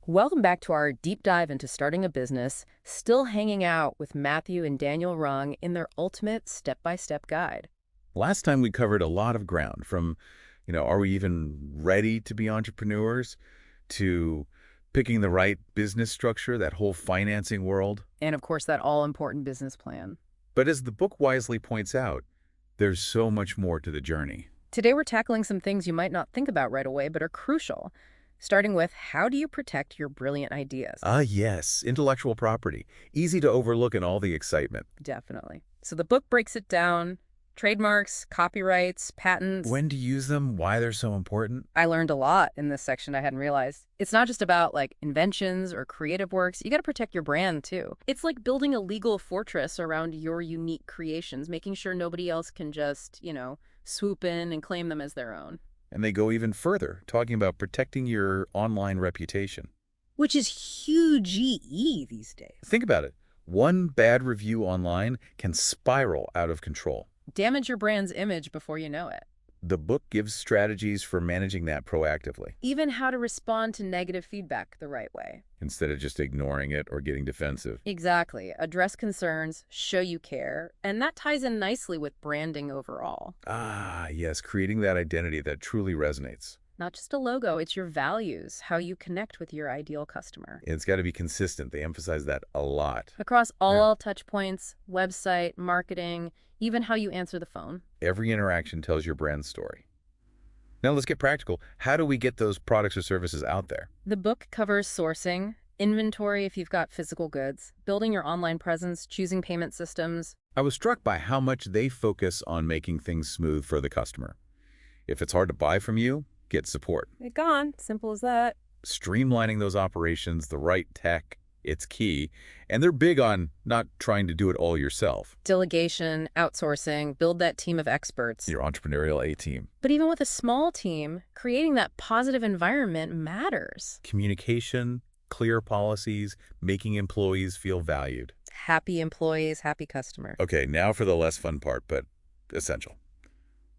Welcome back to our deep dive into starting a business, still hanging out with Matthew and Daniel Rung in their ultimate step-by-step guide. Last time we covered a lot of ground from, are we even ready to be entrepreneurs to picking the right business structure, that whole financing world. And of course, that all-important business plan. But as the book wisely points out, there's so much more to the journey. Today, we're tackling some things you might not think about right away, but are crucial. Starting with, how do you protect your brilliant ideas? Ah, yes, intellectual property. Easy to overlook in all the excitement. Definitely. So the book breaks it down. Trademarks, copyrights, patents. When to use them, why they're so important. I learned a lot in this section I hadn't realized. It's not just about like inventions or creative works. You got to protect your brand too. It's like building a legal fortress around your unique creations, making sure nobody else can just, swoop in and claim them as their own. And they go even further, talking about protecting your online reputation. Which is huge these days. Think about it. One bad review online can spiral out of control. Damage your brand's image before you know it. The book gives strategies for managing that proactively, Even how to respond to negative feedback the right way. instead of just ignoring it or getting defensive. Exactly. Address concerns, show you care, and that ties in nicely with branding overall. Ah, yes, creating that identity that truly resonates. Not just a logo, it's your values, how you connect with your ideal customer. It's got to be consistent. They emphasize that a lot. Across all touch points, website, marketing, even how you answer the phone. Every interaction tells your brand story. Now let's get practical. How do we get those products or services out there? The book covers sourcing, inventory if you've got physical goods, building your online presence, choosing payment systems. I was struck by how much they focus on making things smooth for the customer. If it's hard to buy from you, get support. It's gone. Simple as that. Streamlining those operations, the right tech, it's key. And they're big on not trying to do it all yourself. Delegation, outsourcing, build that team of experts. Your entrepreneurial A-team. But even with a small team, creating that positive environment matters. Communication, clear policies, making employees feel valued. Happy employees, happy customer. Okay, now for the less fun part, but essential.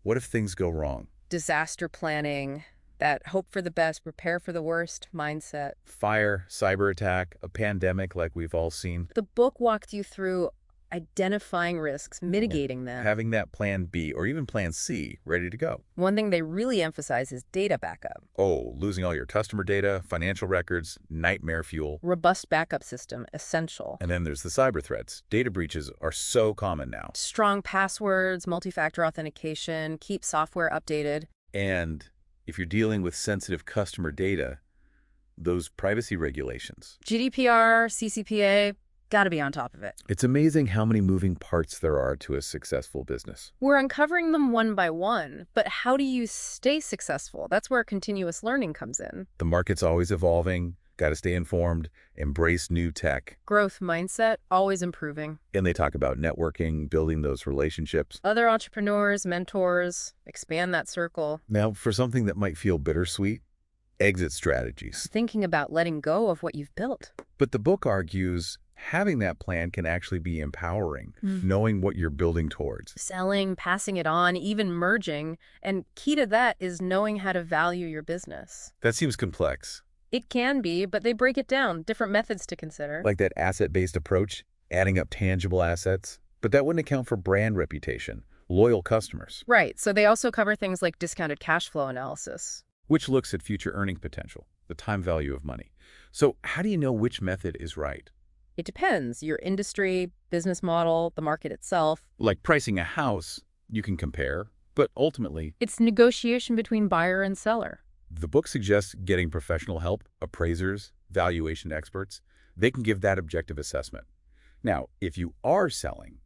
What if things go wrong? Disaster planning, that hope for the best, prepare for the worst mindset. Fire, cyber attack, a pandemic like we've all seen. The book walked you through identifying risks, mitigating them. Having that plan B or even plan C ready to go. One thing they really emphasize is data backup. Oh, losing all your customer data, financial records, nightmare fuel. Robust backup system, essential. And then there's the cyber threats. Data breaches are so common now. Strong passwords, multi-factor authentication, keep software updated. And if you're dealing with sensitive customer data, those privacy regulations. GDPR, CCPA, got to be on top of it. It's amazing how many moving parts there are to a successful business. We're uncovering them one by one, but how do you stay successful? That's where continuous learning comes in. The market's always evolving, got to stay informed, embrace new tech. Growth mindset, always improving. And they talk about networking, building those relationships. Other entrepreneurs, mentors, expand that circle. Now, for something that might feel bittersweet, exit strategies. Thinking about letting go of what you've built. But the book argues having that plan can actually be empowering, knowing what you're building towards. Selling, passing it on, even merging. And key to that is knowing how to value your business. That seems complex. It can be, but they break it down, different methods to consider. Like that asset-based approach, adding up tangible assets. But that wouldn't account for brand reputation, loyal customers. Right, so they also cover things like discounted cash flow analysis. Which looks at future earning potential, the time value of money. So how do you know which method is right? It depends. Your industry, business model, the market itself. Like pricing a house, you can compare, but ultimately, It's negotiation between buyer and seller. the book suggests getting professional help, appraisers, valuation experts. They can give that objective assessment. Now, if you are selling,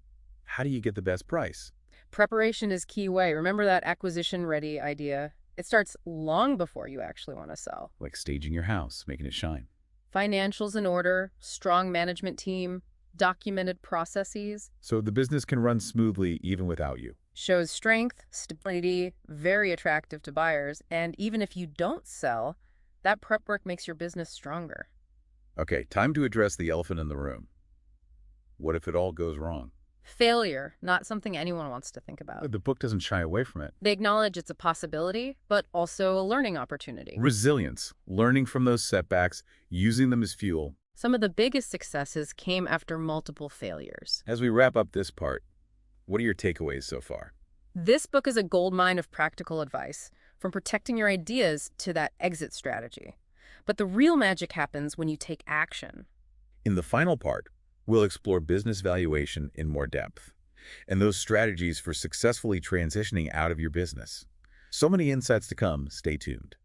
how do you get the best price? Preparation is key way. Remember that acquisition-ready idea? It starts long before you actually want to sell. Like staging your house, making it shine. Financials in order, strong management team, documented processes. So the business can run smoothly even without you. Shows strength, stability, very attractive to buyers. And even if you don't sell, that prep work makes your business stronger. Okay, time to address the elephant in the room. What if it all goes wrong? Failure, not something anyone wants to think about. The book doesn't shy away from it. They acknowledge it's a possibility, but also a learning opportunity. Resilience, learning from those setbacks, using them as fuel. Some of the biggest successes came after multiple failures. As we wrap up this part, what are your takeaways so far? This book is a goldmine of practical advice, from protecting your ideas to that exit strategy. But the real magic happens when you take action. In the final part, we'll explore business valuation in more depth and those strategies for successfully transitioning out of your business. So many insights to come. Stay tuned.